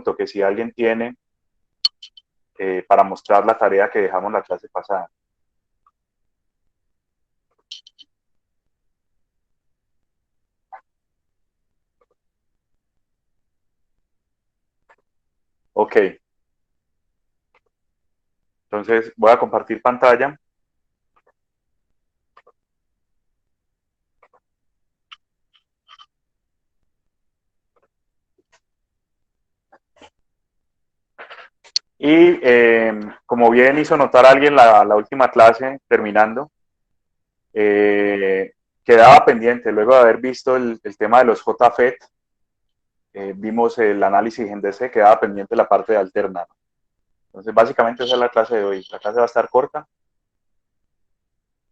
pregunto que si alguien tiene para mostrar la tarea que dejamos la clase pasada. Ok, entonces voy a compartir pantalla. Y como bien hizo notar alguien la última clase terminando, quedaba pendiente, luego de haber visto el tema de los JFET, vimos el análisis en DC, quedaba pendiente la parte de alterna. Entonces, básicamente esa es la clase de hoy. La clase va a estar corta.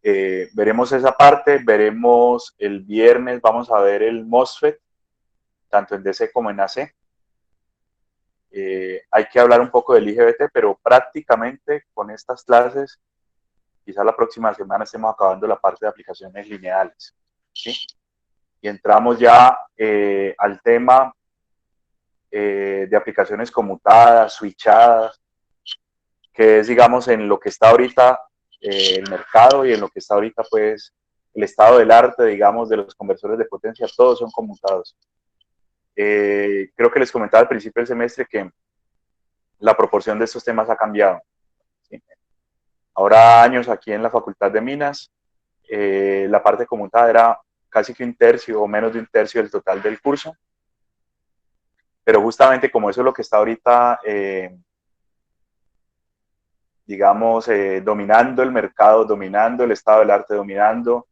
Veremos esa parte, veremos el viernes, vamos a ver el MOSFET, tanto en DC como en AC. Hay que hablar un poco del IGBT, pero prácticamente con estas clases, quizá la próxima semana estemos acabando la parte de aplicaciones lineales, ¿sí? Y entramos ya al tema de aplicaciones conmutadas, switchadas, que es, digamos, en lo que está ahorita el mercado y en lo que está ahorita, pues, el estado del arte, digamos, de los conversores de potencia, todos son conmutados. Creo que les comentaba al principio del semestre que la proporción de estos temas ha cambiado. ¿Sí? Ahora, años aquí en la Facultad de Minas, la parte conmutada era casi que un tercio o menos de un tercio del total del curso, pero justamente como eso es lo que está ahorita, digamos, dominando el mercado, dominando el estado del arte, dominando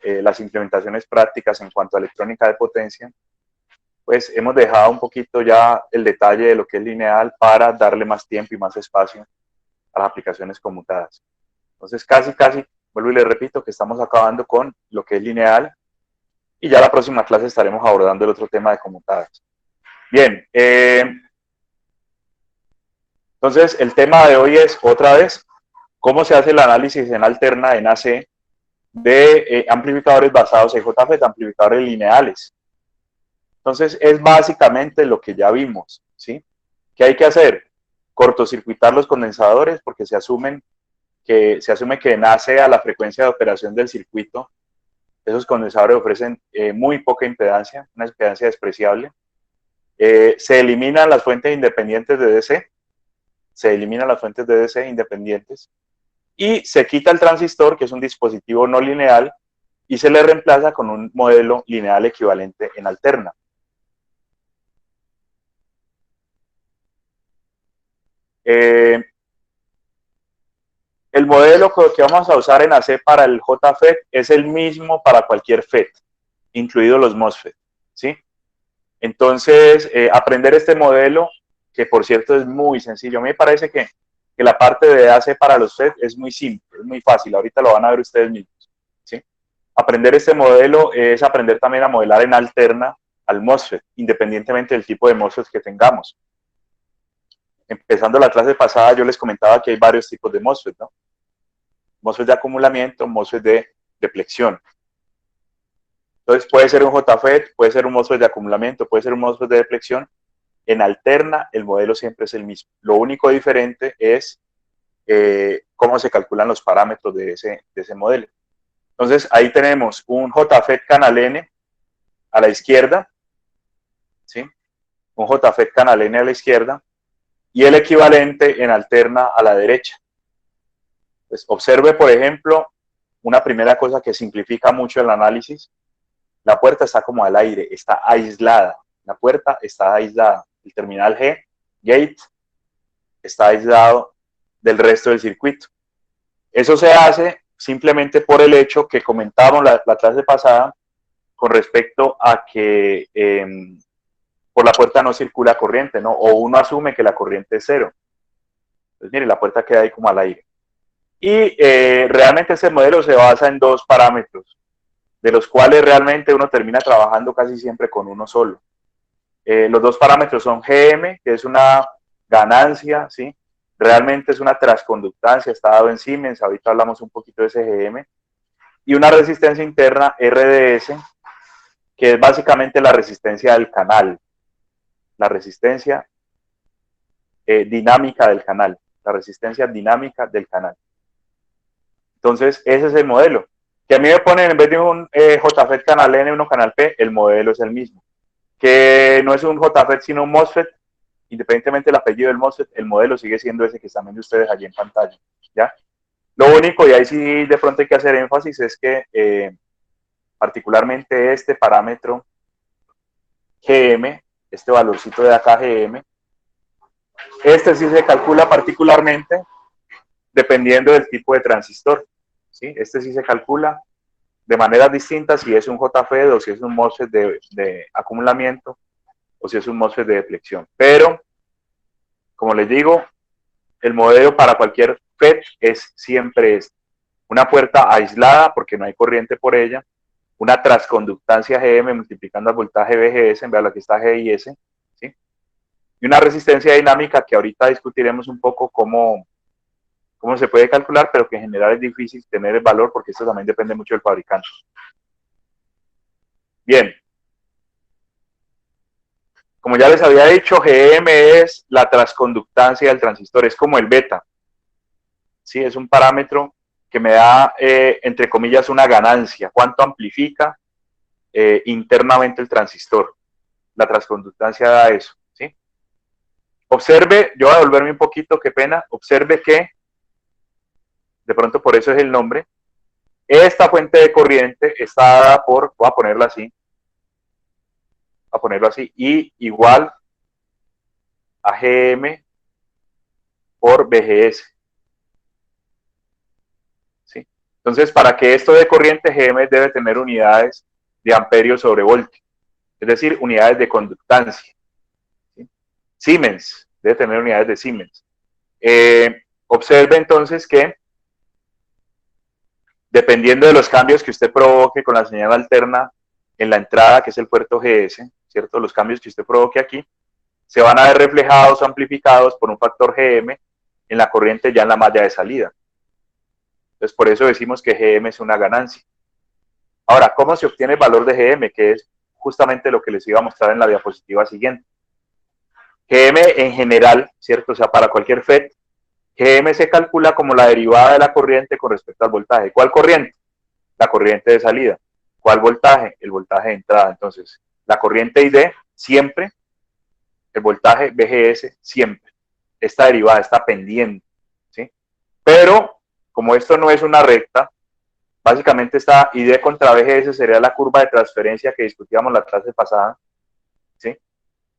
las implementaciones prácticas en cuanto a electrónica de potencia, pues hemos dejado un poquito ya el detalle de lo que es lineal para darle más tiempo y más espacio a las aplicaciones conmutadas. Entonces, casi, vuelvo y le repito que estamos acabando con lo que es lineal y ya la próxima clase estaremos abordando el otro tema de conmutadas. Bien, entonces el tema de hoy es otra vez cómo se hace el análisis en alterna en AC de amplificadores basados en JFET, amplificadores lineales. Entonces es básicamente lo que ya vimos, ¿sí? ¿Qué hay que hacer? Cortocircuitar los condensadores porque se asume que nace a la frecuencia de operación del circuito. Esos condensadores ofrecen muy poca impedancia, una impedancia despreciable. Se eliminan las fuentes independientes de DC, se eliminan las fuentes de DC independientes y se quita el transistor, que es un dispositivo no lineal, y se le reemplaza con un modelo lineal equivalente en alterna. El modelo que vamos a usar en AC para el JFET es el mismo para cualquier FET, incluidos los MOSFET, ¿sí? Entonces, aprender este modelo, que por cierto es muy sencillo, a mí me parece que la parte de AC para los FET es muy simple, es muy fácil, ahorita lo van a ver ustedes mismos, ¿sí? Aprender este modelo es aprender también a modelar en alterna al MOSFET, independientemente del tipo de MOSFET que tengamos. Empezando la clase pasada, yo les comentaba que hay varios tipos de MOSFET, ¿no? MOSFET de acumulamiento, MOSFET de deflexión. Entonces puede ser un JFET, puede ser un MOSFET de acumulamiento, puede ser un MOSFET de deflexión. En alterna, el modelo siempre es el mismo. Lo único diferente es cómo se calculan los parámetros de ese modelo. Entonces ahí tenemos un JFET canal N a la izquierda, ¿sí? Un JFET canal N a la izquierda y el equivalente en alterna a la derecha. Pues observe, por ejemplo, una primera cosa que simplifica mucho el análisis. La puerta está como al aire, está aislada. La puerta está aislada. El terminal G, gate, está aislado del resto del circuito. Eso se hace simplemente por el hecho que comentamos la clase pasada con respecto a que por la puerta no circula corriente, ¿no? O uno asume que la corriente es cero. Entonces, mire, la puerta queda ahí como al aire. Y realmente ese modelo se basa en dos parámetros, de los cuales realmente uno termina trabajando casi siempre con uno solo. Los dos parámetros son GM, que es una ganancia, ¿sí? Realmente es una transconductancia, está dado en Siemens, ahorita hablamos un poquito de ese GM, y una resistencia interna RDS, que es básicamente la resistencia del canal, la resistencia dinámica del canal, la resistencia dinámica del canal. Entonces, ese es el modelo. Que a mí me ponen, en vez de un JFET canal N, uno canal P, el modelo es el mismo. Que no es un JFET, sino un MOSFET, independientemente del apellido del MOSFET, el modelo sigue siendo ese que están viendo ustedes allí en pantalla, ¿ya? Lo único, y ahí sí de pronto hay que hacer énfasis, es que particularmente este parámetro GM, este valorcito de acá GM, este sí se calcula particularmente dependiendo del tipo de transistor, ¿sí? Este sí se calcula de maneras distintas si es un JFET o si es un MOSFET de acumulamiento o si es un MOSFET de deflexión. Pero, como les digo, el modelo para cualquier FET es siempre este. Una puerta aislada porque no hay corriente por ella, una transconductancia GM multiplicando el voltaje VGS, en vez de aquí está G y S, ¿sí? Y una resistencia dinámica que ahorita discutiremos un poco cómo se puede calcular, pero que en general es difícil tener el valor porque esto también depende mucho del fabricante. Bien. Como ya les había dicho, GM es la transconductancia del transistor, es como el beta. ¿Sí? Es un parámetro que me da, entre comillas, una ganancia. ¿Cuánto amplifica internamente el transistor? La transconductancia da eso. ¿Sí? Observe, yo voy a volverme un poquito, qué pena, observe que, de pronto por eso es el nombre, esta fuente de corriente está dada por, voy a ponerlo así, I igual a GM por VGS. ¿Sí? Entonces, para que esto dé corriente, GM debe tener unidades de amperios sobre voltio, es decir, unidades de conductancia. ¿Sí? Siemens, debe tener unidades de Siemens. Observe entonces que, dependiendo de los cambios que usted provoque con la señal alterna en la entrada, que es el puerto GS, ¿cierto? Los cambios que usted provoque aquí, se van a ver reflejados o amplificados por un factor GM en la corriente ya en la malla de salida. Entonces, por eso decimos que GM es una ganancia. Ahora, ¿cómo se obtiene el valor de GM? Que es justamente lo que les iba a mostrar en la diapositiva siguiente. GM en general, ¿cierto? O sea, para cualquier FET, GM se calcula como la derivada de la corriente con respecto al voltaje. ¿Cuál corriente? La corriente de salida. ¿Cuál voltaje? El voltaje de entrada. Entonces, la corriente ID siempre, el voltaje VGS siempre. Esta derivada está pendiente, ¿sí? Pero, como esto no es una recta, básicamente esta ID contra VGS sería la curva de transferencia que discutíamos la clase pasada, ¿sí?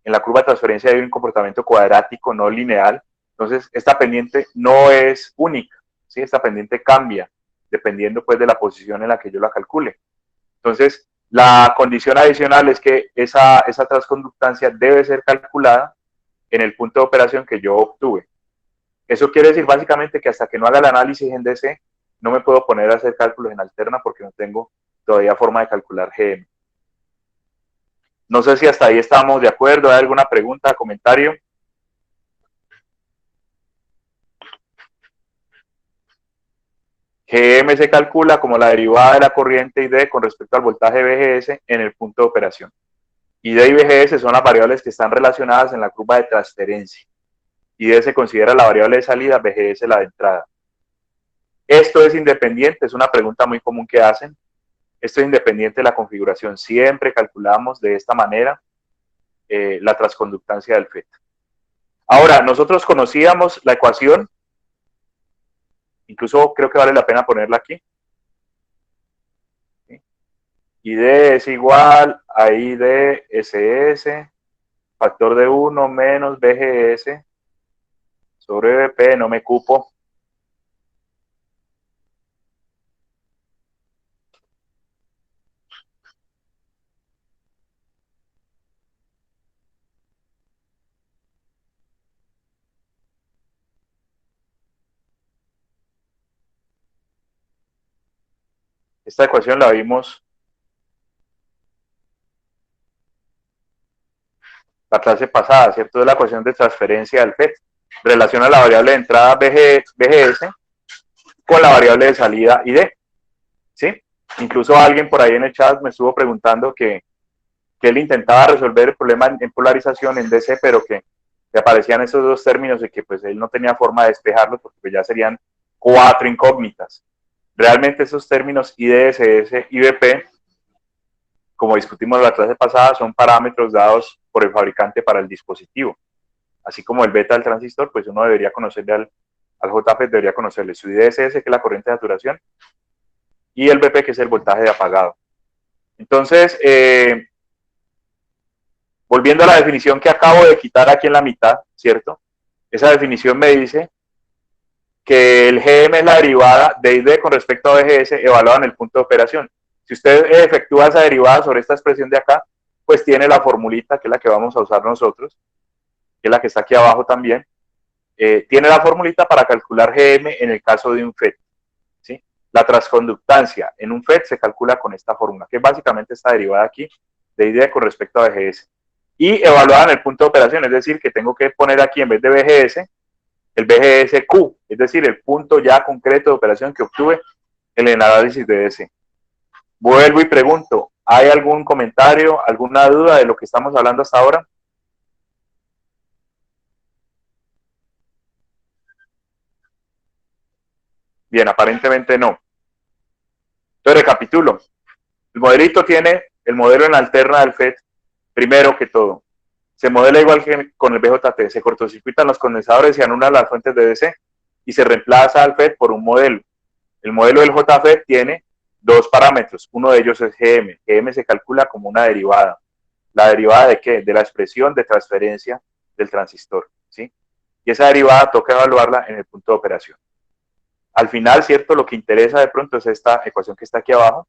En la curva de transferencia hay un comportamiento cuadrático, no lineal. Entonces, esta pendiente no es única, ¿sí? Esta pendiente cambia dependiendo pues de la posición en la que yo la calcule. Entonces, la condición adicional es que esa transconductancia debe ser calculada en el punto de operación que yo obtuve. Eso quiere decir básicamente que hasta que no haga el análisis en DC, no me puedo poner a hacer cálculos en alterna porque no tengo todavía forma de calcular GM. No sé si hasta ahí estamos de acuerdo. ¿Hay alguna pregunta, comentario? GM se calcula como la derivada de la corriente ID con respecto al voltaje VGS en el punto de operación. ID y VGS son las variables que están relacionadas en la curva de transferencia. ID se considera la variable de salida, VGS la de entrada. Esto es independiente, es una pregunta muy común que hacen. Esto es independiente de la configuración. Siempre calculamos de esta manera la transconductancia del FET. Ahora, nosotros conocíamos la ecuación, incluso creo que vale la pena ponerla aquí. ¿Sí? ID es igual a ID SS, factor de 1 menos VGS sobre VP, no me cupo. Esta ecuación la vimos la clase pasada, ¿cierto? Es la ecuación de transferencia del FET. Relaciona la variable de entrada VGS con la variable de salida ID. ¿Sí? Incluso alguien por ahí en el chat me estuvo preguntando que él intentaba resolver el problema en polarización en DC, pero que que aparecían esos dos términos de que pues él no tenía forma de despejarlos porque pues, ya serían 4 incógnitas. Realmente esos términos IDSS y BP, como discutimos la clase pasada, son parámetros dados por el fabricante para el dispositivo. Así como el beta del transistor, pues uno debería conocerle al JFET, debería conocerle su IDSS, que es la corriente de saturación, y el BP, que es el voltaje de apagado. Entonces, volviendo a la definición que acabo de quitar aquí en la mitad, ¿cierto? Esa definición me dice que el GM es la derivada de ID con respecto a BGS evaluada en el punto de operación. Si usted efectúa esa derivada sobre esta expresión de acá, pues tiene la formulita, que es la que vamos a usar nosotros, que es la que está aquí abajo también. Tiene la formulita para calcular GM en el caso de un FET. ¿Sí? La transconductancia en un FET se calcula con esta fórmula, que es básicamente esta derivada aquí de ID con respecto a BGS. Y evaluada en el punto de operación, es decir, que tengo que poner aquí en vez de BGS, el BGSQ, es decir, el punto ya concreto de operación que obtuve en el análisis de DC. Vuelvo y pregunto, ¿hay algún comentario, alguna duda de lo que estamos hablando hasta ahora? Bien, aparentemente no. Entonces, recapitulo. El modelito tiene el modelo en alterna del FET, primero que todo. Se modela igual que con el BJT, se cortocircuitan los condensadores y anulan las fuentes de DC y se reemplaza al FET por un modelo. El modelo del JFET tiene dos parámetros, uno de ellos es GM. GM se calcula como una derivada. ¿La derivada de qué? De la expresión de transferencia del transistor, ¿sí? Y esa derivada toca evaluarla en el punto de operación. Al final, ¿cierto? Lo que interesa de pronto es esta ecuación que está aquí abajo,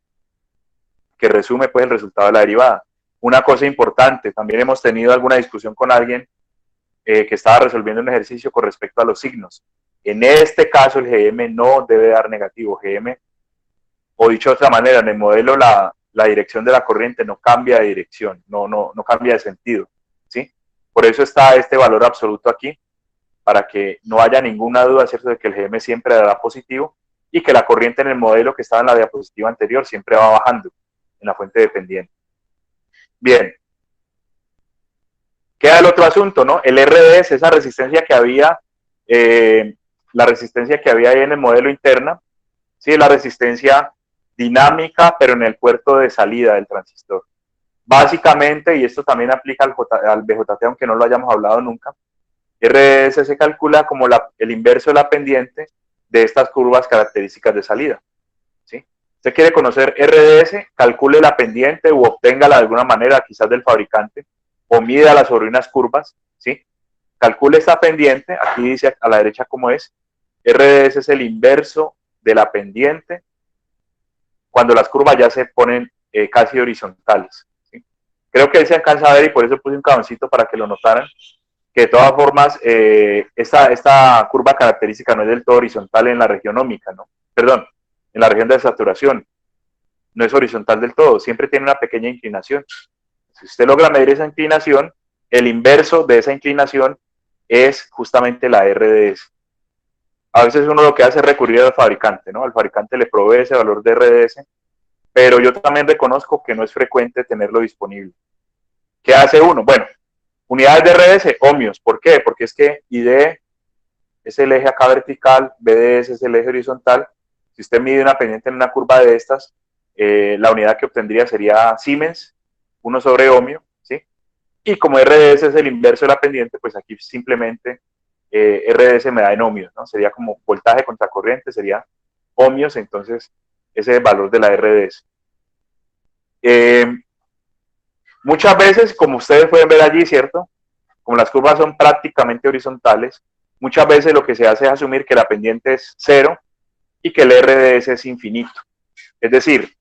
que resume pues el resultado de la derivada. Una cosa importante, también hemos tenido alguna discusión con alguien que estaba resolviendo un ejercicio con respecto a los signos. En este caso, el GM no debe dar negativo. GM, o dicho de otra manera, en el modelo la dirección de la corriente no cambia de dirección, no cambia de sentido, ¿sí? Por eso está este valor absoluto aquí, para que no haya ninguna duda, ¿cierto?, de que el GM siempre dará positivo y que la corriente en el modelo que estaba en la diapositiva anterior siempre va bajando en la fuente dependiente. Bien. Queda el otro asunto, ¿no? El RDS, esa resistencia que había, la resistencia que había ahí en el modelo interna, sí, la resistencia dinámica, pero en el puerto de salida del transistor. Básicamente, y esto también aplica al BJT, aunque no lo hayamos hablado nunca, RDS se calcula como el inverso de la pendiente de estas curvas características de salida. ¿Sí? Usted quiere conocer RDS, calcule la pendiente o obténgala de alguna manera, quizás del fabricante, o mídala sobre unas curvas, ¿sí? Calcule esta pendiente, aquí dice a la derecha cómo es. RDS es el inverso de la pendiente cuando las curvas ya se ponen casi horizontales. ¿Sí? Creo que ahí se alcanza a ver y por eso puse un caboncito para que lo notaran, que de todas formas esta curva característica no es del todo horizontal en la región ómica, ¿no? Perdón, en la región de saturación. No es horizontal del todo, siempre tiene una pequeña inclinación. Si usted logra medir esa inclinación, el inverso de esa inclinación es justamente la RDS. A veces uno lo que hace es recurrir al fabricante, ¿no? Al fabricante le provee ese valor de RDS, pero yo también reconozco que no es frecuente tenerlo disponible. ¿Qué hace uno? Bueno, unidades de RDS, ohmios. ¿Por qué? Porque es que ID es el eje acá vertical, BDS es el eje horizontal. Si usted mide una pendiente en una curva de estas, la unidad que obtendría sería Siemens, 1 sobre ohmio, ¿sí? Y como RDS es el inverso de la pendiente, pues aquí simplemente RDS me da en ohmios, ¿no? Sería como voltaje contra corriente, sería ohmios, entonces ese es el valor de la RDS. Muchas veces, como ustedes pueden ver allí, ¿cierto? Como las curvas son prácticamente horizontales, muchas veces lo que se hace es asumir que la pendiente es 0 y que el RDS es infinito. Es decir,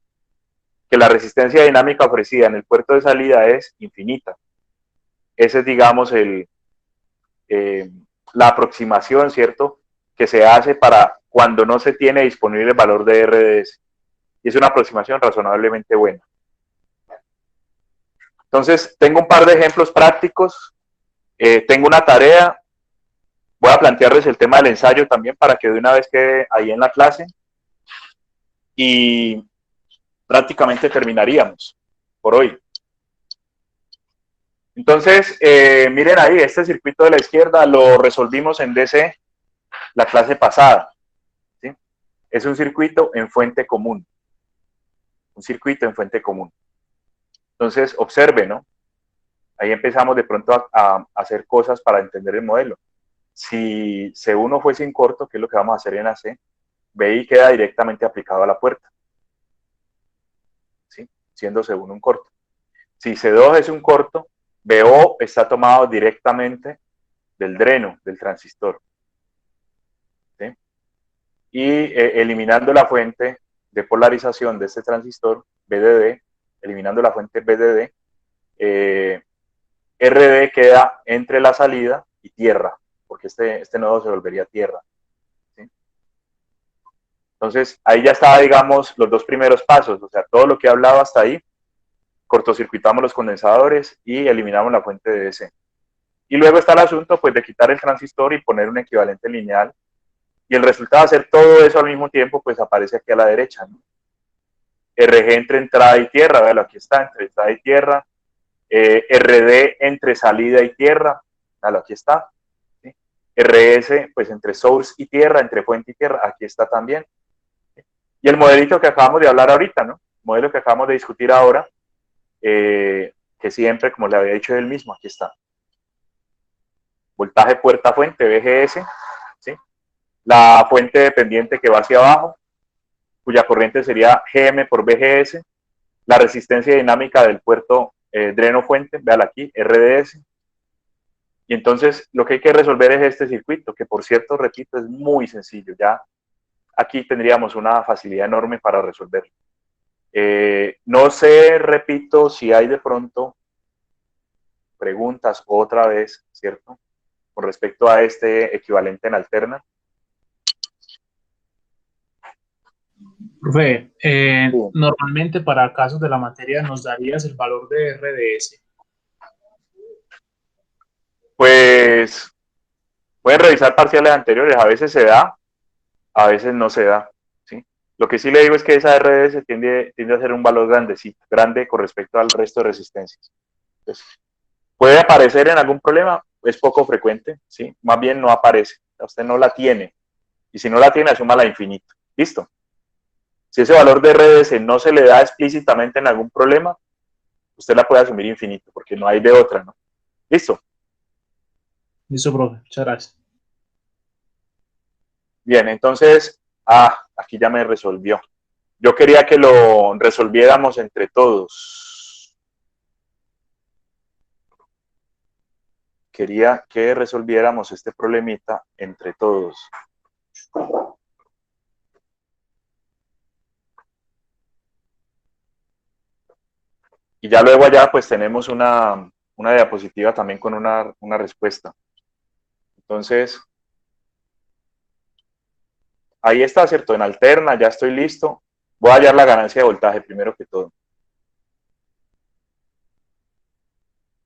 que la resistencia dinámica ofrecida en el puerto de salida es infinita. Ese es, digamos, la aproximación, ¿cierto?, que se hace para cuando no se tiene disponible el valor de RDS. Y es una aproximación razonablemente buena. Entonces, tengo un par de ejemplos prácticos. Tengo una tarea. Voy a plantearles el tema del ensayo también para que de una vez quede ahí en la clase. Y prácticamente terminaríamos por hoy. Entonces, miren ahí, este circuito de la izquierda lo resolvimos en DC la clase pasada, ¿sí? Es un circuito en fuente común. Un circuito en fuente común. Entonces, observe, ¿no? Ahí empezamos de pronto a hacer cosas para entender el modelo. Si C1 fuese en corto, que es lo que vamos a hacer en AC, BI queda directamente aplicado a la puerta, ¿sí? Siendo C1 un corto. Si C2 es un corto, BO está tomado directamente del dreno del transistor, ¿sí? Y eliminando la fuente de polarización de este transistor, VDD, eliminando la fuente VDD, RD queda entre la salida y tierra, porque este nodo se volvería tierra, ¿sí? Entonces, ahí ya estaba, digamos, los dos primeros pasos, o sea, todo lo que he hablado hasta ahí, cortocircuitamos los condensadores y eliminamos la fuente de DC. Y luego está el asunto, pues, de quitar el transistor y poner un equivalente lineal. Y el resultado de hacer todo eso al mismo tiempo, pues, aparece aquí a la derecha, ¿no? RG entre entrada y tierra, véalo, aquí está, entre entrada y tierra. RD entre salida y tierra, véalo, aquí está. ¿Sí? RS, pues, entre source y tierra, entre fuente y tierra, aquí está también. ¿Sí? Y el modelito que acabamos de hablar ahorita, ¿no? El modelo que acabamos de discutir ahora, que siempre, como le había dicho él mismo, aquí está. Voltaje puerta-fuente, VGS, ¿sí? La fuente dependiente que va hacia abajo, cuya corriente sería GM por VGS, la resistencia dinámica del puerto dreno-fuente, véala aquí, RDS. Y entonces lo que hay que resolver es este circuito, que por cierto, repito, es muy sencillo. Ya aquí tendríamos una facilidad enorme para resolverlo. No sé, repito, si hay de pronto preguntas otra vez, ¿cierto? Con respecto a este equivalente en alterna. Profe, normalmente para casos de la materia nos darías el valor de RDS. Pues pueden revisar parciales anteriores, a veces se da, a veces no se da, ¿sí? Lo que sí le digo es que esa RDS tiende a ser un valor grandecito, grande con respecto al resto de resistencias. Entonces, puede aparecer en algún problema, es poco frecuente, ¿sí? Más bien no aparece, usted no la tiene, y si no la tiene, asúmala infinito, ¿listo? Si ese valor de RDS no se le da explícitamente en algún problema, usted la puede asumir infinito, porque no hay de otra, ¿no? ¿Listo? Listo, profe. Muchas gracias. Bien, entonces, aquí ya me resolvió. Yo quería que lo resolviéramos entre todos. Quería que resolviéramos este problemita entre todos. Y ya luego allá pues tenemos una diapositiva también con una respuesta. Entonces, ahí está, ¿cierto? En alterna, ya estoy listo. Voy a hallar la ganancia de voltaje primero que todo.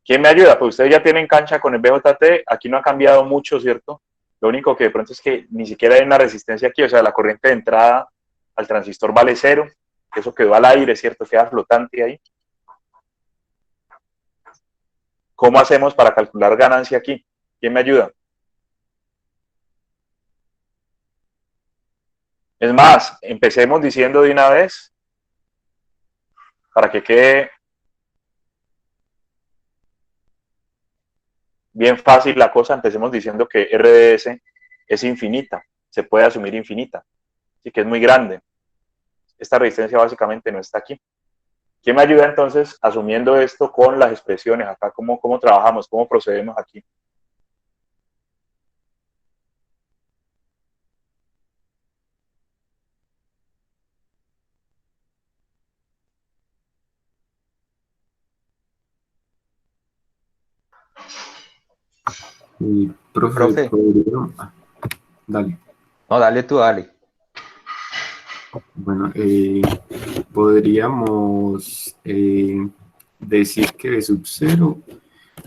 ¿Quién me ayuda? Pues ustedes ya tienen cancha con el BJT, aquí no ha cambiado mucho, ¿cierto? Lo único que de pronto es que ni siquiera hay una resistencia aquí, o sea, la corriente de entrada al transistor vale 0, eso quedó al aire, ¿cierto? Queda flotante ahí. ¿Cómo hacemos para calcular ganancia aquí? ¿Quién me ayuda? Es más, empecemos diciendo de una vez, para que quede bien fácil la cosa, empecemos diciendo que RDS es infinita, se puede asumir infinita, así que es muy grande. Esta resistencia básicamente no está aquí. ¿Quién me ayuda entonces asumiendo esto con las expresiones acá? ¿Cómo trabajamos? ¿Cómo procedemos aquí? Y, profe, Profe, dale. no, dale tú, dale. Bueno, podríamos decir que B sub 0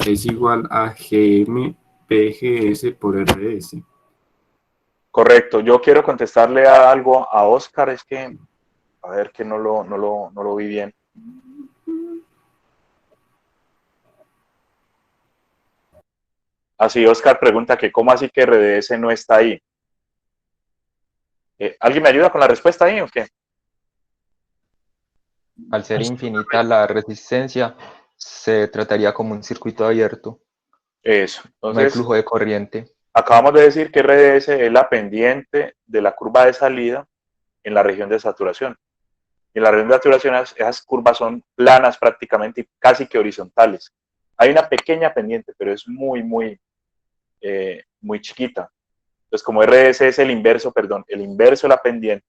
es igual a GM PGS por RS. Correcto. Yo quiero contestarle a algo a Oscar, es que, a ver, que no lo vi bien. Así, Oscar pregunta que cómo así que RDS no está ahí. ¿Alguien me ayuda con la respuesta ahí o qué? Al ser infinita la resistencia, se trataría como un circuito abierto. Eso. No hay Entonces, flujo de corriente. acabamos de decir que RDS es la pendiente de la curva de salida en la región de saturación. Y en la región de saturación esas curvas son planas prácticamente y casi que horizontales. Hay una pequeña pendiente, pero es muy chiquita. Entonces, como RDS es el inverso de la pendiente,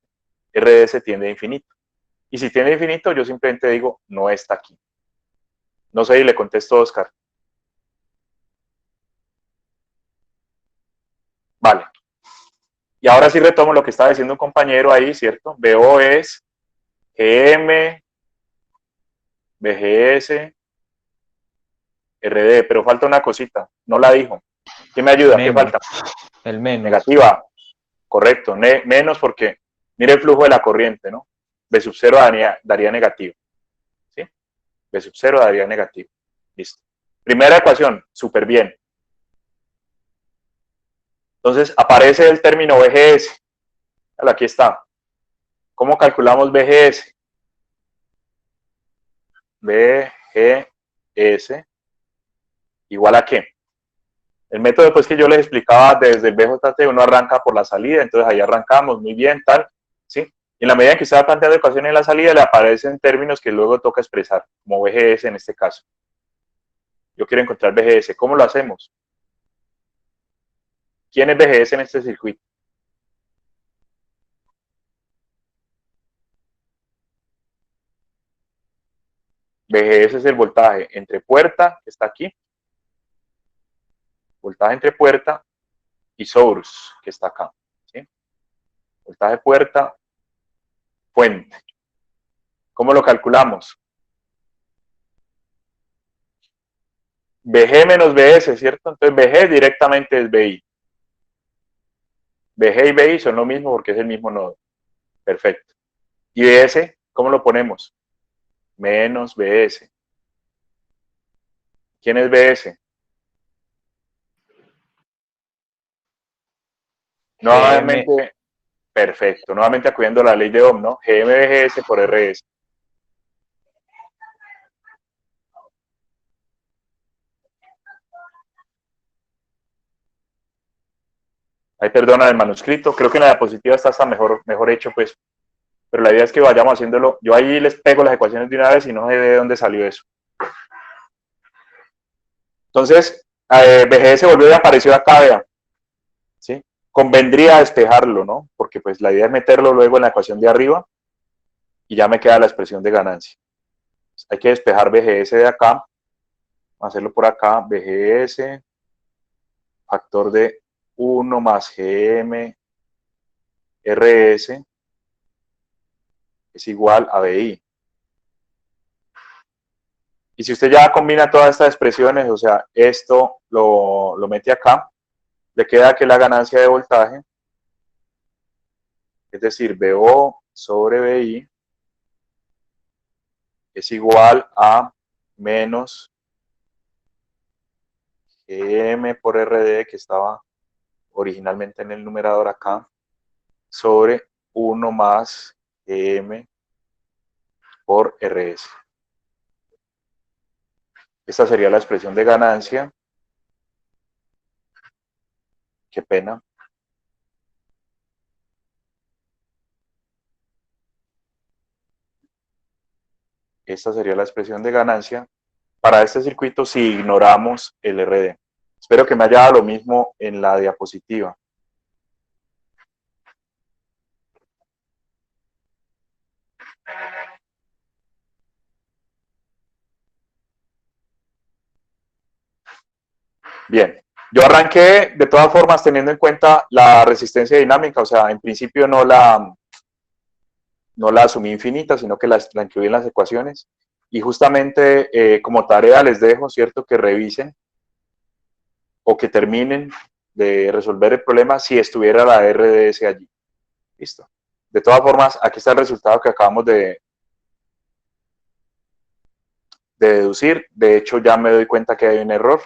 RDS tiende a infinito. Y si tiende a infinito, yo simplemente digo, no está aquí. No sé, y le contesto a Oscar. Vale. Y ahora sí retomo lo que estaba diciendo un compañero ahí, ¿cierto? BO es GM, BGS, RD, pero falta una cosita, no la dijo. ¿Quién me ayuda? ¿Qué Menos. falta? El menos. Negativa, correcto, menos porque mire el flujo de la corriente, ¿no? B sub 0 daría negativo, ¿sí? B sub 0 daría negativo, listo. Primera ecuación, súper bien. Entonces aparece el término BGS, aquí está. ¿Cómo calculamos BGS? BGS igual a ¿qué? El método pues que yo les explicaba desde el BJT, uno arranca por la salida, entonces ahí arrancamos muy bien, tal, ¿sí? Y en la medida que usted va planteando ecuaciones en la salida, le aparecen términos que luego toca expresar, como BGS en este caso. Yo quiero encontrar BGS, ¿cómo lo hacemos? ¿Quién es BGS en este circuito? BGS es el voltaje entre puerta, que está aquí, voltaje entre puerta y source, que está acá, ¿sí? Voltaje puerta, fuente. ¿Cómo lo calculamos? BG menos BS, ¿cierto? Entonces BG directamente es BI. BG y BI son lo mismo porque es el mismo nodo. Perfecto. ¿Y BS? ¿Cómo lo ponemos? Menos BS. ¿Quién es BS? Nuevamente, perfecto. Nuevamente acudiendo a la ley de Ohm, ¿no? GMBGS por RS. Ahí perdona el manuscrito. Creo que en la diapositiva está mejor hecho, pues. Pero la idea es que vayamos haciéndolo. Yo ahí les pego las ecuaciones de una vez y no sé de dónde salió eso. Entonces, BGS volvió y apareció acá, vean. ¿Sí? Convendría despejarlo, ¿no? Porque pues la idea es meterlo luego en la ecuación de arriba y ya me queda la expresión de ganancia. Hay que despejar BGS de acá, hacerlo por acá, BGS, factor de 1 más GM RS es igual a BI. Y si usted ya combina todas estas expresiones, o sea, esto lo mete acá, le queda que la ganancia de voltaje, es decir, BO sobre BI, es igual a menos GM por RD, que estaba originalmente en el numerador acá, sobre 1 más GM por RS. Esta sería la expresión de ganancia. Qué pena. Esta sería la expresión de ganancia para este circuito si ignoramos el RD. Espero que me haya dado lo mismo en la diapositiva. Bien, yo arranqué de todas formas teniendo en cuenta la resistencia dinámica, o sea, en principio no la asumí infinita, sino que la incluí en las ecuaciones. Y justamente como tarea les dejo, ¿cierto?, que revisen o que terminen de resolver el problema si estuviera la RDS allí. Listo. De todas formas, aquí está el resultado que acabamos de deducir. De hecho, ya me doy cuenta que hay un error.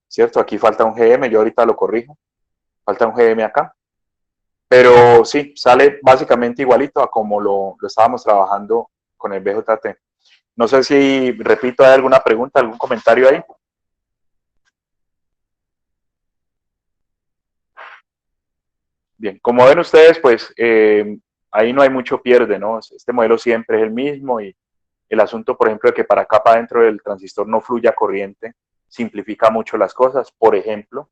¿cierto? Aquí falta un GM, yo ahorita lo corrijo, falta un GM acá, pero sí, sale básicamente igualito a como lo estábamos trabajando con el BJT. No sé si, repito, ¿hay alguna pregunta, algún comentario ahí? Bien, como ven ustedes, pues ahí no hay mucho pierde, ¿no? Este modelo siempre es el mismo y el asunto, por ejemplo, de que para acá, para dentro del transistor no fluya corriente, simplifica mucho las cosas. Por ejemplo,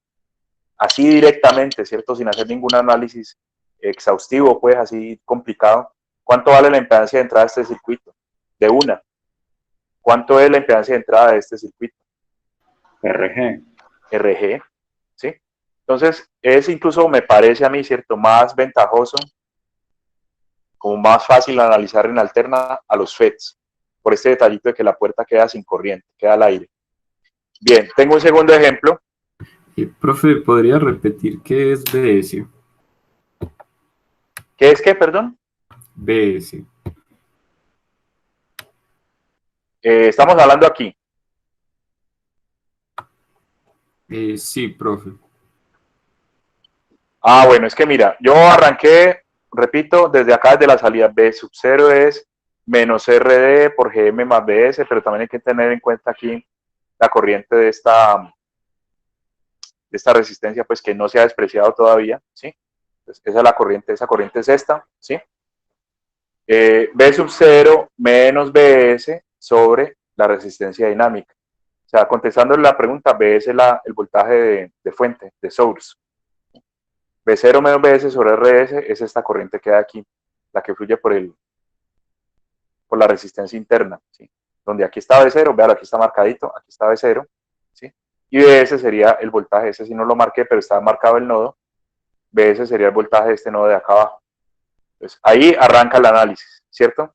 así directamente, ¿cierto? Sin hacer ningún análisis exhaustivo, pues así complicado. ¿Cuánto vale la impedancia de entrada de este circuito? De una. ¿Cuánto es la impedancia de entrada de este circuito? RG. RG, ¿sí? Entonces, es incluso, me parece a mí, ¿cierto? Más ventajoso, como más fácil analizar en alterna a los FETs, por este detallito de que la puerta queda sin corriente, queda al aire. Bien, tengo un segundo ejemplo. Profe, ¿podría repetir qué es BS? ¿Qué es qué, perdón? BS. Estamos hablando aquí. Sí, profe. Ah, bueno, es que mira, yo arranqué, repito, desde acá, desde la salida. B sub 0 es menos RD por GM más BS, pero también hay que tener en cuenta aquí la corriente de esta resistencia, pues que no se ha despreciado todavía, ¿sí? Entonces, esa es la corriente, esa corriente es esta, ¿sí? B sub 0 menos BS sobre la resistencia dinámica. O sea, contestando la pregunta, BS es el voltaje de fuente, de source. B0 menos BS sobre RS es esta corriente que hay aquí, la que fluye por la resistencia interna, ¿sí? Donde aquí está B0, vean, aquí está marcadito, aquí está B0, ¿sí? Y BS sería el voltaje, ese sí no lo marqué, pero está marcado el nodo. BS sería el voltaje de este nodo de acá abajo. Entonces, ahí arranca el análisis, ¿cierto?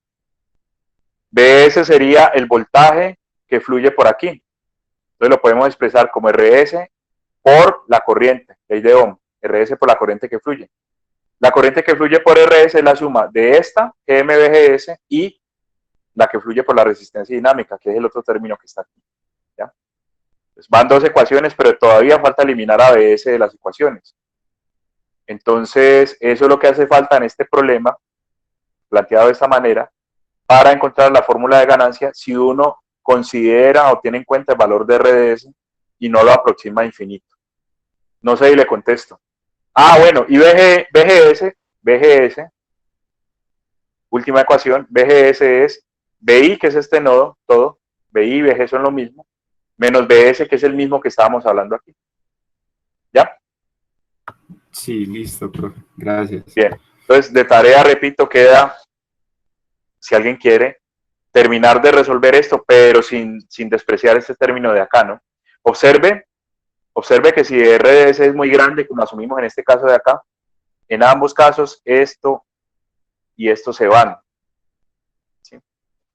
BS sería el voltaje que fluye por aquí. Entonces lo podemos expresar como RS por la corriente, ley de Ohm, RS por la corriente que fluye. La corriente que fluye por RS es la suma de esta, GMBGS, y la que fluye por la resistencia dinámica, que es el otro término que está aquí. ¿Ya? Entonces, van dos ecuaciones, pero todavía falta eliminar a BS de las ecuaciones. Entonces, eso es lo que hace falta en este problema, planteado de esta manera, para encontrar la fórmula de ganancia si uno considera o tiene en cuenta el valor de RDS y no lo aproxima a infinito. No sé si le contesto. Ah, bueno, y BGS, última ecuación, BGS es BI, que es este nodo, todo, BI y BG son lo mismo, menos BS, que es el mismo que estábamos hablando aquí. ¿Ya? Sí, listo, profe. Gracias. Bien. Entonces, de tarea, repito, queda, si alguien quiere, terminar de resolver esto, pero sin despreciar este término de acá, ¿no? Observe que si RDS es muy grande, como asumimos en este caso de acá, en ambos casos esto y esto se van. ¿Sí?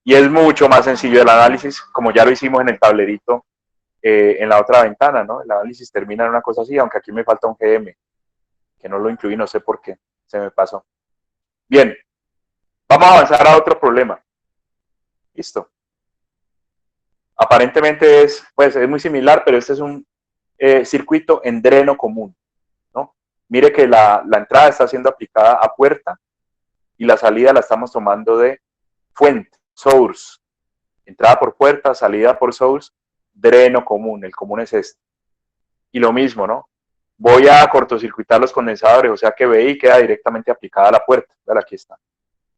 Y es mucho más sencillo el análisis, como ya lo hicimos en el tablerito en la otra ventana, ¿no? El análisis termina en una cosa así, aunque aquí me falta un GM, que no lo incluí, no sé por qué, se me pasó. Bien, vamos a avanzar a otro problema. Listo. Aparentemente es muy similar, pero este es un circuito en dreno común, ¿no? Mire que la entrada está siendo aplicada a puerta y la salida la estamos tomando de fuente, source. Entrada por puerta, salida por source, dreno común, el común es este. Y lo mismo, ¿no? Voy a cortocircuitar los condensadores, o sea que BI queda directamente aplicada a la puerta. Vean, aquí está.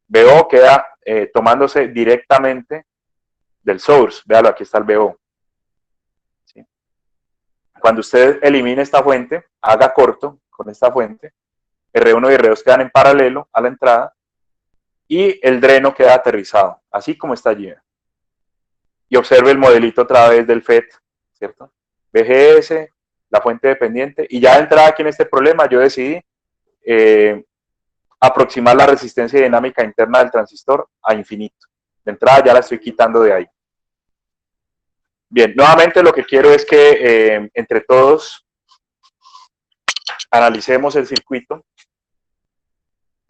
BO queda tomándose directamente del source. Véalo, aquí está el BO. ¿Sí? Cuando usted elimine esta fuente, haga corto con esta fuente, R1 y R2 quedan en paralelo a la entrada y el dreno queda aterrizado, así como está allí. Y observe el modelito otra vez del FET, ¿cierto? BGS, la fuente dependiente, y ya de entrada aquí en este problema yo decidí aproximar la resistencia dinámica interna del transistor a infinito. De entrada ya la estoy quitando de ahí. Bien, nuevamente lo que quiero es que entre todos analicemos el circuito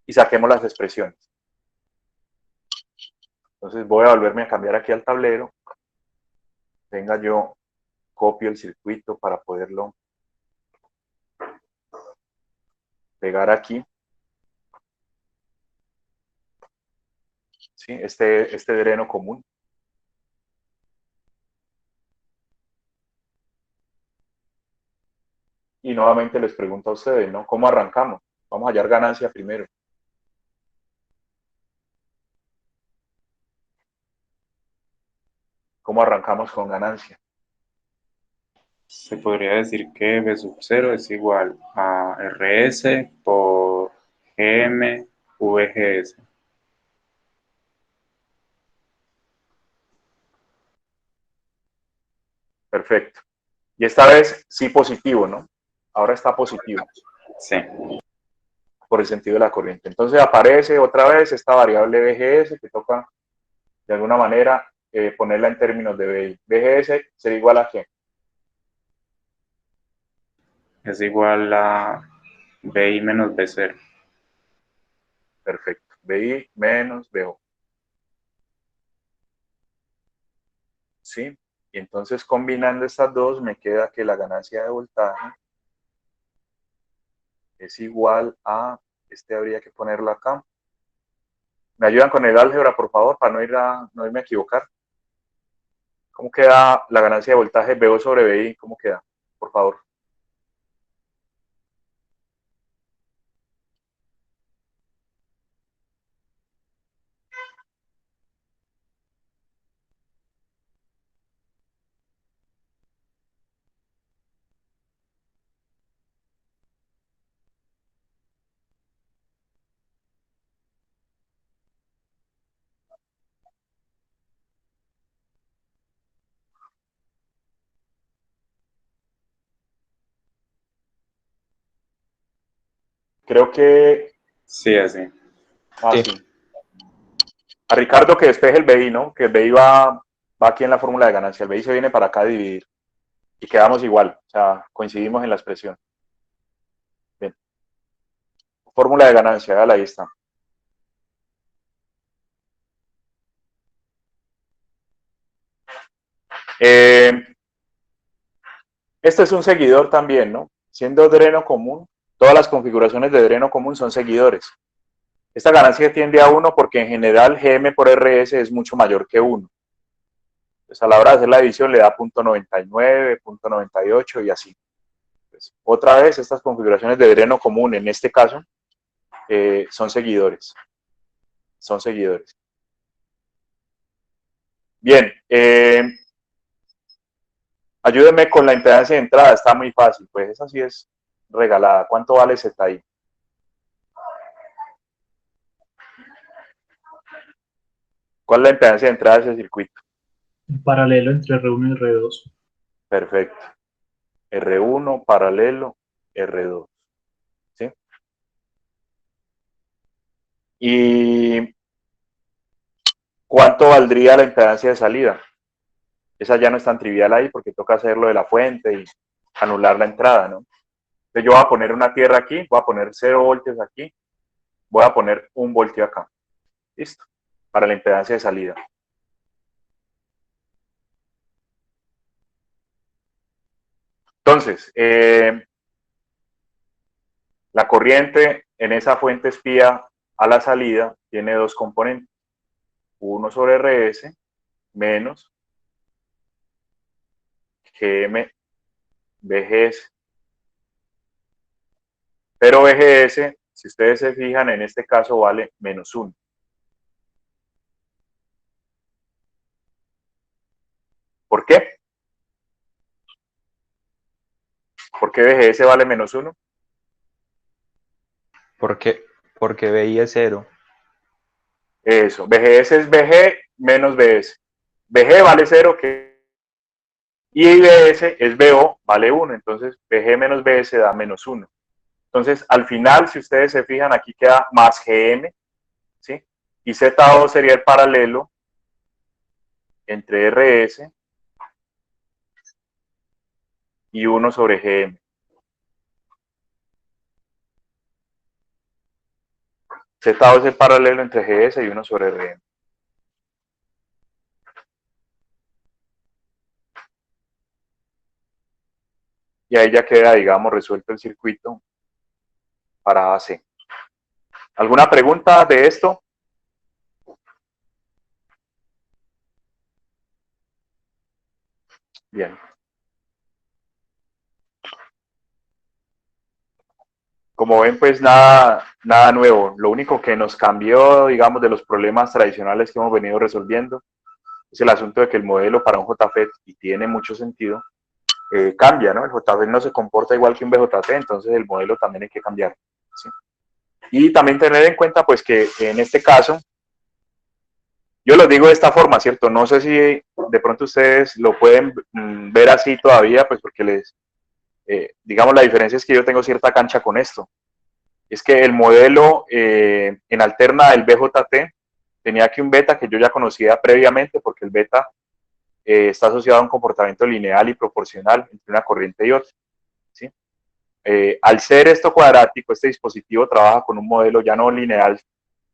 y saquemos las expresiones. Entonces voy a volverme a cambiar aquí al tablero. Venga yo copio el circuito para poderlo pegar aquí. ¿Sí? Este dreno común. Y nuevamente les pregunto a ustedes, ¿no? ¿Cómo arrancamos? Vamos a hallar ganancia primero. ¿Cómo arrancamos con ganancia? Se podría decir que B sub 0 es igual a RS por GM VGS. Perfecto. Y esta vez sí positivo, ¿no? Ahora está positivo. Sí. Por el sentido de la corriente. Entonces aparece otra vez esta variable VGS que toca de alguna manera ponerla en términos de BI. VGS será igual a ¿qué? Es igual a BI menos B0. Perfecto. BI menos BO. ¿Sí? Y entonces combinando estas dos me queda que la ganancia de voltaje es igual a, habría que ponerlo acá. ¿Me ayudan con el álgebra, por favor, para no irme a equivocar? ¿Cómo queda la ganancia de voltaje BO sobre BI? ¿Cómo queda? Por favor. Creo que... Sí, así. Sí. Sí. A Ricardo que despeje el BI, ¿no? Que el BI va aquí en la fórmula de ganancia. El BI se viene para acá a dividir. Y quedamos igual. O sea, coincidimos en la expresión. Bien. Fórmula de ganancia, véala, ahí está. Este es un seguidor también, ¿no? Siendo dreno común, todas las configuraciones de dreno común son seguidores. Esta ganancia tiende a 1 porque en general GM por RS es mucho mayor que 1. Entonces a la hora de hacer la división le da 0.99, 0.98 y así. Pues, otra vez, estas configuraciones de dreno común, en este caso, son seguidores. Son seguidores. Bien, ayúdenme con la impedancia de entrada, está muy fácil, pues esa sí es regalada. ¿Cuánto vale ZI? ¿Cuál es la impedancia de entrada de ese circuito? Un paralelo entre R1 y R2. Perfecto. R1 paralelo R2. ¿Sí? ¿Y cuánto valdría la impedancia de salida? Esa ya no es tan trivial ahí porque toca hacerlo de la fuente y anular la entrada, ¿no? Entonces yo voy a poner una tierra aquí, voy a poner 0 voltios aquí, voy a poner 1 voltio acá. Listo. Para la impedancia de salida. Entonces, la corriente en esa fuente espía a la salida tiene dos componentes. 1 sobre RS menos GM VGS. Pero VGS, si ustedes se fijan, en este caso vale menos 1. ¿Por qué? ¿Por qué VGS vale menos 1? Porque BI es 0. Eso, VGS es VG menos VS. VG vale 0 y VS es VO, vale 1. Entonces, VG menos VS da menos 1. Entonces, al final, si ustedes se fijan, aquí queda más GM, ¿sí? Y ZO sería el paralelo entre RS y 1 sobre GM. ZO es el paralelo entre GS y 1 sobre RM. y ahí ya queda, digamos, resuelto el circuito para AC. ¿Alguna pregunta de esto? Bien. Como ven, pues nada nuevo. Lo único que nos cambió, digamos, de los problemas tradicionales que hemos venido resolviendo es el asunto de que el modelo para un JFET, y tiene mucho sentido, cambia, ¿no? El JFET no se comporta igual que un BJT, entonces el modelo también hay que cambiar, ¿sí? Y también tener en cuenta, pues, que en este caso, yo lo digo de esta forma, ¿cierto? No sé si de pronto ustedes lo pueden ver así todavía, pues porque digamos, la diferencia es que yo tengo cierta cancha con esto. Es que el modelo en alterna del BJT tenía aquí un beta que yo ya conocía previamente, porque el beta está asociado a un comportamiento lineal y proporcional entre una corriente y otra, ¿sí? Al ser esto cuadrático, este dispositivo trabaja con un modelo ya no lineal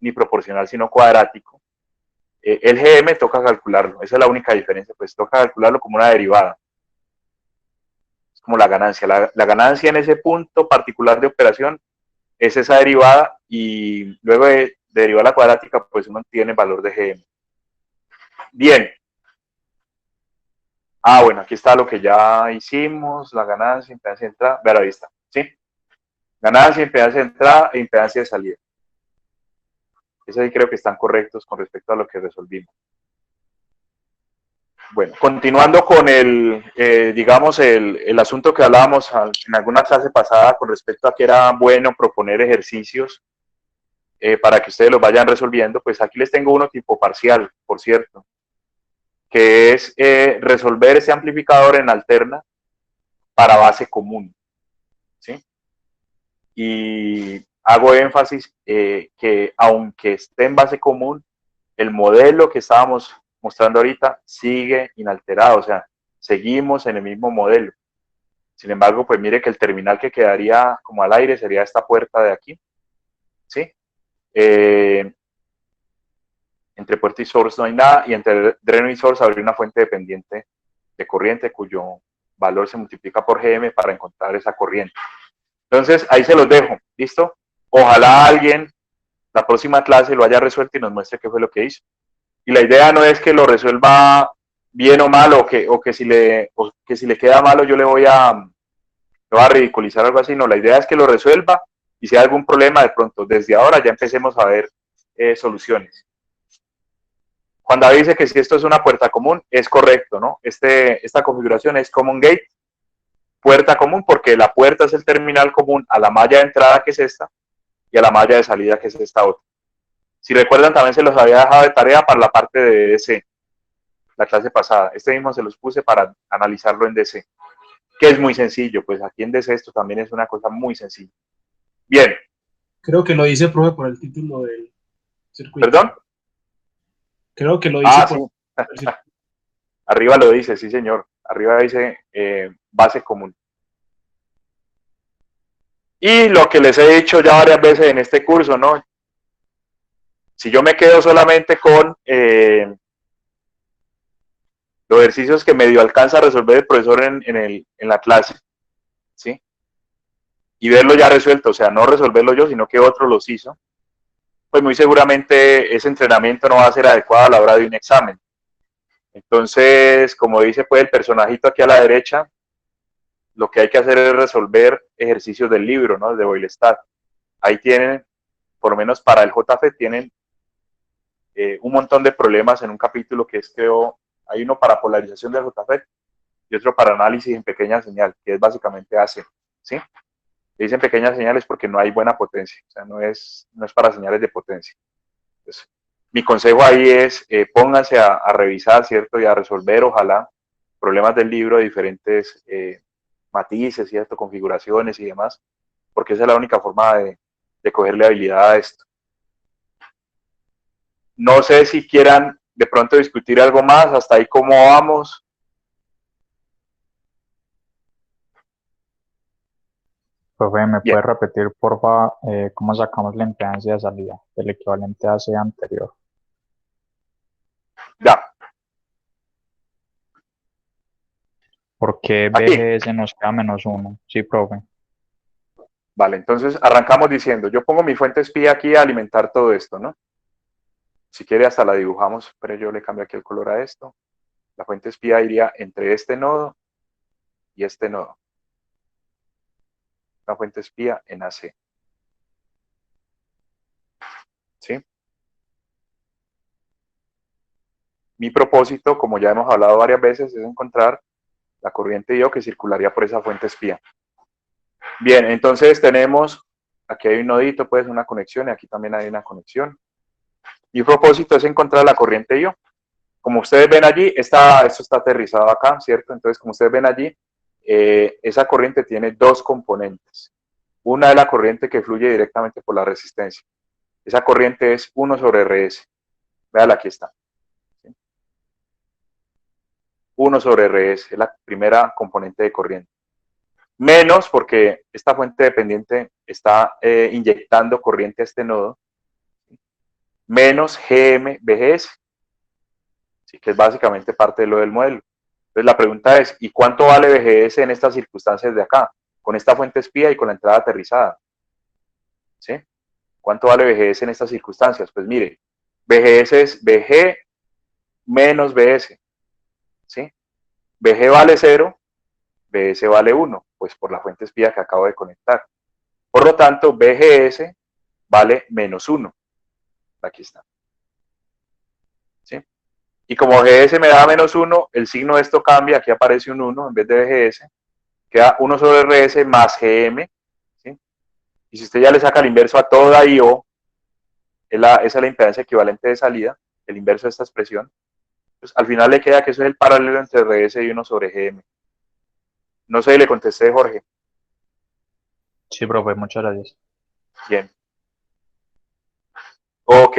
ni proporcional, sino cuadrático. El GM toca calcularlo, esa es la única diferencia, pues toca calcularlo como una derivada. Es como la ganancia. La ganancia en ese punto particular de operación es esa derivada, y luego de derivar la cuadrática, pues uno tiene el valor de GM. Bien. Bueno, aquí está lo que ya hicimos, la ganancia, impedancia de entrada, ver ahí está, ¿sí? Ganancia, impedancia de entrada e impedancia de salida. Esos ahí creo que están correctos con respecto a lo que resolvimos. Bueno, continuando con digamos, el asunto que hablábamos en alguna clase pasada con respecto a que era bueno proponer ejercicios para que ustedes los vayan resolviendo, pues aquí les tengo uno tipo parcial, por cierto, que es resolver ese amplificador en alterna para base común, ¿sí? Y hago énfasis que aunque esté en base común, el modelo que estábamos mostrando ahorita sigue inalterado, o sea, seguimos en el mismo modelo. Sin embargo, pues mire que el terminal que quedaría como al aire sería esta puerta de aquí, ¿sí? Entre puerta y source no hay nada, y entre dreno y source habría una fuente dependiente de corriente cuyo valor se multiplica por GM para encontrar esa corriente. Entonces, ahí se los dejo, ¿listo? Ojalá alguien la próxima clase lo haya resuelto y nos muestre qué fue lo que hizo. Y la idea no es que lo resuelva bien o mal, o que si le queda malo yo le voy a ridiculizar o algo así. No, la idea es que lo resuelva, y si hay algún problema, de pronto, desde ahora ya empecemos a ver soluciones. Cuando David dice que si esto es una puerta común, es correcto, ¿no? Esta configuración es common gate, puerta común, porque la puerta es el terminal común a la malla de entrada, que es esta, y a la malla de salida, que es esta otra. Si recuerdan, también se los había dejado de tarea para la parte de DC, la clase pasada. Este mismo se los puse para analizarlo en DC, que es muy sencillo, pues aquí en DC esto también es una cosa muy sencilla. Bien. Creo que lo dice, profe, por el título del circuito. ¿Perdón? Creo que lo dice por sí. Arriba lo dice, sí señor. Arriba dice base común. Y lo que les he dicho ya varias veces en este curso, ¿no? Si yo me quedo solamente con los ejercicios que medio alcanza a resolver el profesor en la clase, ¿sí? Y verlo ya resuelto, o sea, no resolverlo yo, sino que otro los hizo, pues muy seguramente ese entrenamiento no va a ser adecuado a la hora de un examen. Entonces, como dice pues el personajito aquí a la derecha, lo que hay que hacer es resolver ejercicios del libro, ¿no? De Boylestad. Ahí tienen, por lo menos para el JFET, tienen un montón de problemas en un capítulo que es, creo, hay uno para polarización del JFET y otro para análisis en pequeña señal, que es básicamente AC, ¿sí? Le dicen pequeñas señales porque no hay buena potencia, o sea, no es para señales de potencia. Entonces, mi consejo ahí es pónganse a revisar, ¿cierto? Y a resolver, ojalá, problemas del libro de diferentes matices, ¿cierto? Configuraciones y demás, porque esa es la única forma de cogerle habilidad a esto. No sé si quieran de pronto discutir algo más, hasta ahí cómo vamos. Profe, ¿me puede repetir, porfa, cómo sacamos la impedancia de salida del equivalente a AC anterior? Ya. ¿Por qué Aquí. BGS nos queda -1? Sí, profe. Vale, entonces arrancamos diciendo, yo pongo mi fuente espía aquí a alimentar todo esto, ¿no? Si quiere hasta la dibujamos, pero yo le cambio aquí el color a esto. La fuente espía iría entre este nodo y este nodo. La fuente espía en AC. ¿Sí? Mi propósito, como ya hemos hablado varias veces, es encontrar la corriente IO que circularía por esa fuente espía. Bien, entonces tenemos, aquí hay un nodito, pues una conexión, y aquí también hay una conexión. Mi propósito es encontrar la corriente IO. Como ustedes ven allí, esto está aterrizado acá, ¿cierto? Entonces, como ustedes ven allí, esa corriente tiene dos componentes. Una es la corriente que fluye directamente por la resistencia. Esa corriente es 1 sobre RS. Véala, aquí está. 1 sobre RS es la primera componente de corriente. Menos porque esta fuente dependiente está inyectando corriente a este nodo. Menos GM BGS. Así que es básicamente parte de lo del modelo. Entonces la pregunta es, ¿y cuánto vale BGS en estas circunstancias de acá? Con esta fuente espía y con la entrada aterrizada. ¿Sí? ¿Cuánto vale BGS en estas circunstancias? Pues mire, BGS es BG menos BS. ¿Sí? BG vale 0, BS vale 1, pues por la fuente espía que acabo de conectar. Por lo tanto, BGS vale -1. Aquí está. ¿Sí? Y como GS me da -1, el signo de esto cambia, aquí aparece un 1 en vez de BGS, queda 1 sobre RS más GM, ¿sí? Y si usted ya le saca el inverso a toda IO, esa es la impedancia equivalente de salida, el inverso de esta expresión, pues al final le queda que eso es el paralelo entre RS y 1 sobre GM. No sé, le contesté, Jorge. Sí, profe, muchas gracias. Bien. Ok.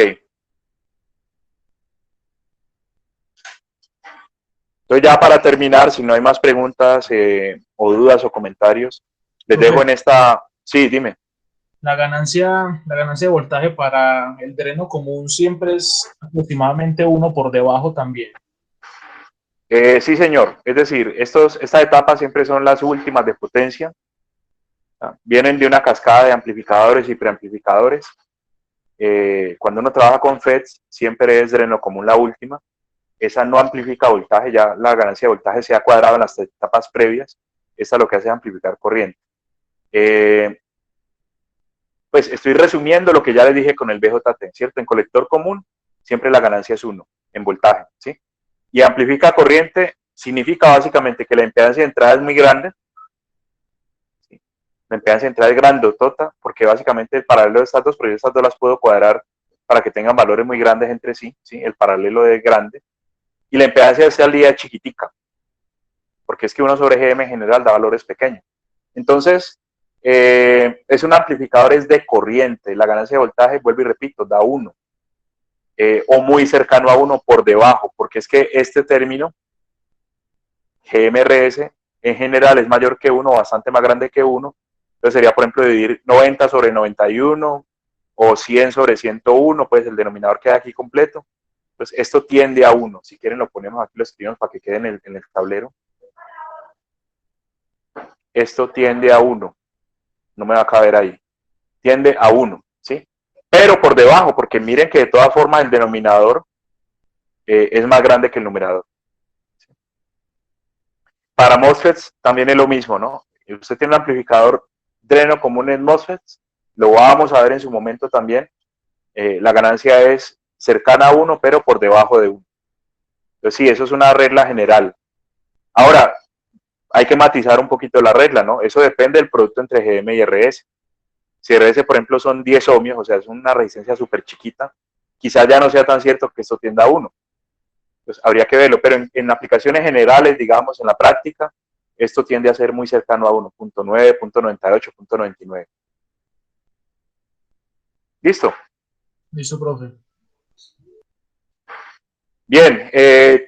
Entonces ya para terminar, si no hay más preguntas o dudas o comentarios, les dejo en esta... Sí, dime. La ganancia de voltaje para el dreno común siempre es aproximadamente 1 por debajo también. Sí, señor. Es decir, estas etapas siempre son las últimas de potencia. Vienen de una cascada de amplificadores y preamplificadores. Cuando uno trabaja con FETs, siempre es dreno común la última. Esa no amplifica voltaje, ya la ganancia de voltaje se ha cuadrado en las etapas previas. Esta lo que hace es amplificar corriente. Pues estoy resumiendo lo que ya les dije con el BJT, ¿cierto? En colector común, siempre la ganancia es 1 en voltaje, ¿sí? Y amplifica corriente significa básicamente que la impedancia de entrada es muy grande. ¿Sí? La impedancia de entrada es grandotota, porque básicamente el paralelo de estas dos, pero yo estas dos las puedo cuadrar para que tengan valores muy grandes entre sí, ¿sí? El paralelo es grande. Y la impedancia de salida es chiquitica, porque es que 1 sobre GM en general da valores pequeños. Entonces, es un amplificador es de corriente, la ganancia de voltaje, vuelvo y repito, da 1, o muy cercano a 1 por debajo, porque es que este término, GMRS, en general es mayor que 1, bastante más grande que 1, entonces sería, por ejemplo, dividir 90 sobre 91, o 100 sobre 101, pues el denominador queda aquí completo, pues esto tiende a 1, si quieren lo ponemos aquí, lo escribimos para que quede en el tablero. Esto tiende a 1, no me va a caber ahí, tiende a 1, ¿sí? Pero por debajo, porque miren que de todas formas el denominador es más grande que el numerador. ¿Sí? Para MOSFETs también es lo mismo, ¿no? Usted tiene un amplificador dreno común en MOSFETs, lo vamos a ver en su momento también, la ganancia es cercana a 1, pero por debajo de 1. Entonces sí, eso es una regla general. Ahora, hay que matizar un poquito la regla, ¿no? Eso depende del producto entre GM y RS. Si RS, por ejemplo, son 10 ohmios, o sea, es una resistencia súper chiquita, quizás ya no sea tan cierto que esto tienda a 1. Pues habría que verlo, pero en aplicaciones generales, digamos, en la práctica, esto tiende a ser muy cercano a 1, 0.9, 0.98, 0.99. ¿Listo? Listo, profe. Bien,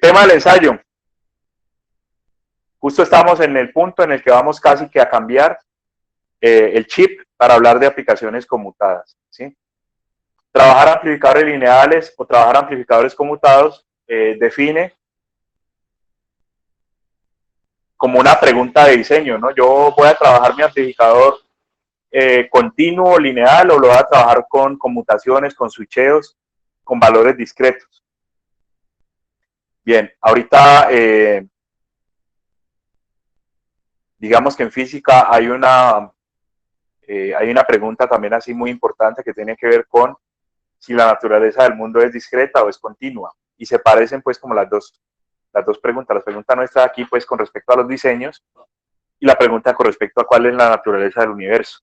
tema del ensayo. Justo estamos en el punto en el que vamos casi que a cambiar el chip para hablar de aplicaciones conmutadas, ¿sí? Trabajar amplificadores lineales o trabajar amplificadores conmutados define como una pregunta de diseño, ¿no? Yo voy a trabajar mi amplificador continuo, lineal, o lo voy a trabajar con conmutaciones, con switcheos, con valores discretos. Bien, ahorita digamos que en física hay una pregunta también así muy importante que tiene que ver con si la naturaleza del mundo es discreta o es continua, y se parecen pues como las dos preguntas. La pregunta nuestra aquí pues con respecto a los diseños, y la pregunta con respecto a cuál es la naturaleza del universo.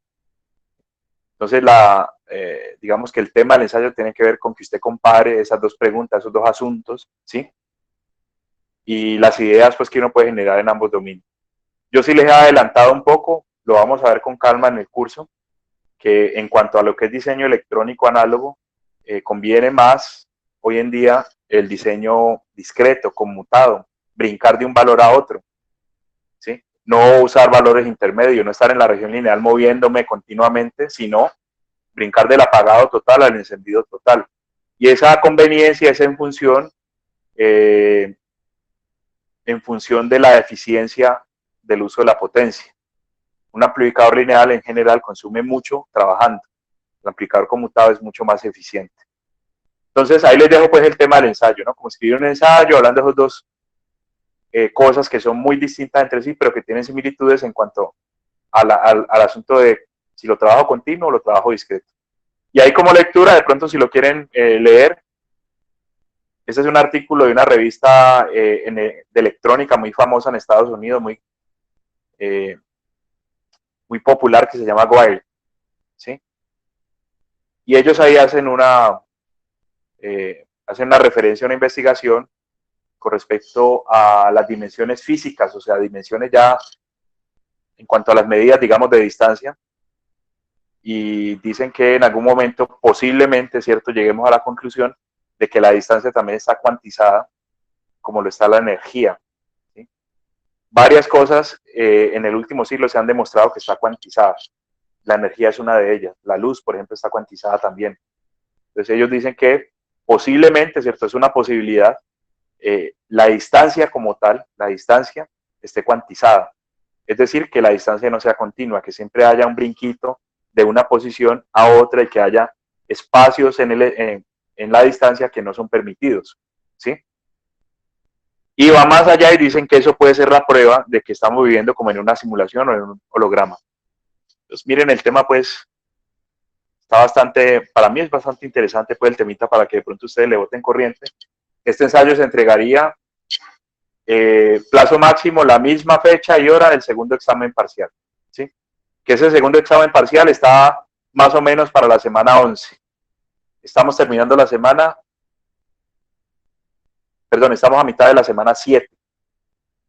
Entonces, digamos que el tema del ensayo tiene que ver con que usted compare esas dos preguntas, esos dos asuntos, ¿sí? Y las ideas pues que uno puede generar en ambos dominios. Yo sí les he adelantado un poco, lo vamos a ver con calma en el curso, que en cuanto a lo que es diseño electrónico análogo, conviene más hoy en día el diseño discreto, conmutado, brincar de un valor a otro, ¿sí? No usar valores intermedios, no estar en la región lineal moviéndome continuamente, sino brincar del apagado total al encendido total. Y esa conveniencia es en función de la eficiencia del uso de la potencia. Un amplificador lineal en general consume mucho trabajando. El amplificador conmutado es mucho más eficiente. Entonces ahí les dejo pues el tema del ensayo, ¿no? Como escribir un ensayo hablando de esas dos cosas que son muy distintas entre sí, pero que tienen similitudes en cuanto al asunto de si lo trabajo continuo o lo trabajo discreto. Y ahí como lectura, de pronto si lo quieren leer, este es un artículo de una revista de electrónica muy famosa en Estados Unidos, muy popular, que se llama Wired, ¿sí? Y ellos ahí hacen una referencia a una investigación con respecto a las dimensiones físicas, o sea, dimensiones ya en cuanto a las medidas, digamos, de distancia, y dicen que en algún momento posiblemente, ¿cierto?, lleguemos a la conclusión de que la distancia también está cuantizada, como lo está la energía, ¿sí? Varias cosas en el último siglo se han demostrado que está cuantizada. La energía es una de ellas. La luz, por ejemplo, está cuantizada también. Entonces ellos dicen que posiblemente, ¿cierto?, es una posibilidad, la distancia como tal, la distancia esté cuantizada. Es decir, que la distancia no sea continua, que siempre haya un brinquito de una posición a otra y que haya espacios en la distancia que no son permitidos, ¿sí? Y va más allá y dicen que eso puede ser la prueba de que estamos viviendo como en una simulación o en un holograma. Entonces, miren, el tema pues está para mí es bastante interesante pues el temita, para que de pronto ustedes le boten corriente. Este ensayo se entregaría plazo máximo, la misma fecha y hora del segundo examen parcial, ¿sí? Que ese segundo examen parcial está más o menos para la semana 11. Estamos terminando la semana, perdón, estamos a mitad de la semana 7.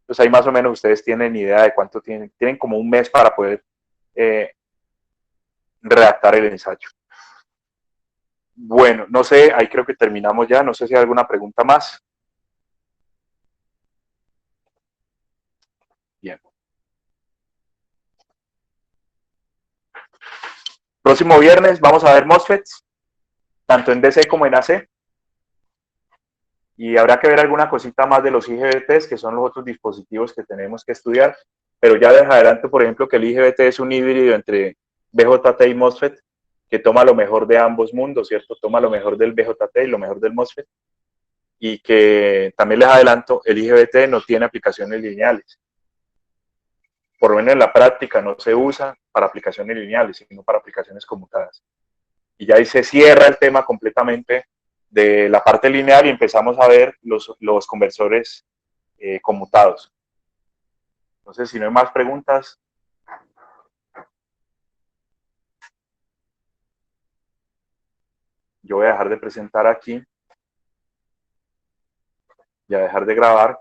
Entonces ahí más o menos ustedes tienen idea de cuánto tienen. Tienen como un mes para poder redactar el ensayo. Bueno, no sé, ahí creo que terminamos ya. No sé si hay alguna pregunta más. Bien. Próximo viernes vamos a ver MOSFETs, tanto en DC como en AC. Y habrá que ver alguna cosita más de los IGBTs, que son los otros dispositivos que tenemos que estudiar. Pero ya les adelanto, por ejemplo, que el IGBT es un híbrido entre BJT y MOSFET, que toma lo mejor de ambos mundos, ¿cierto? Toma lo mejor del BJT y lo mejor del MOSFET. Y que también les adelanto, el IGBT no tiene aplicaciones lineales. Por lo menos en la práctica no se usa para aplicaciones lineales, sino para aplicaciones conmutadas. Y ya ahí se cierra el tema completamente de la parte lineal y empezamos a ver los conversores conmutados. Entonces, si no hay más preguntas, yo voy a dejar de presentar aquí y a dejar de grabar.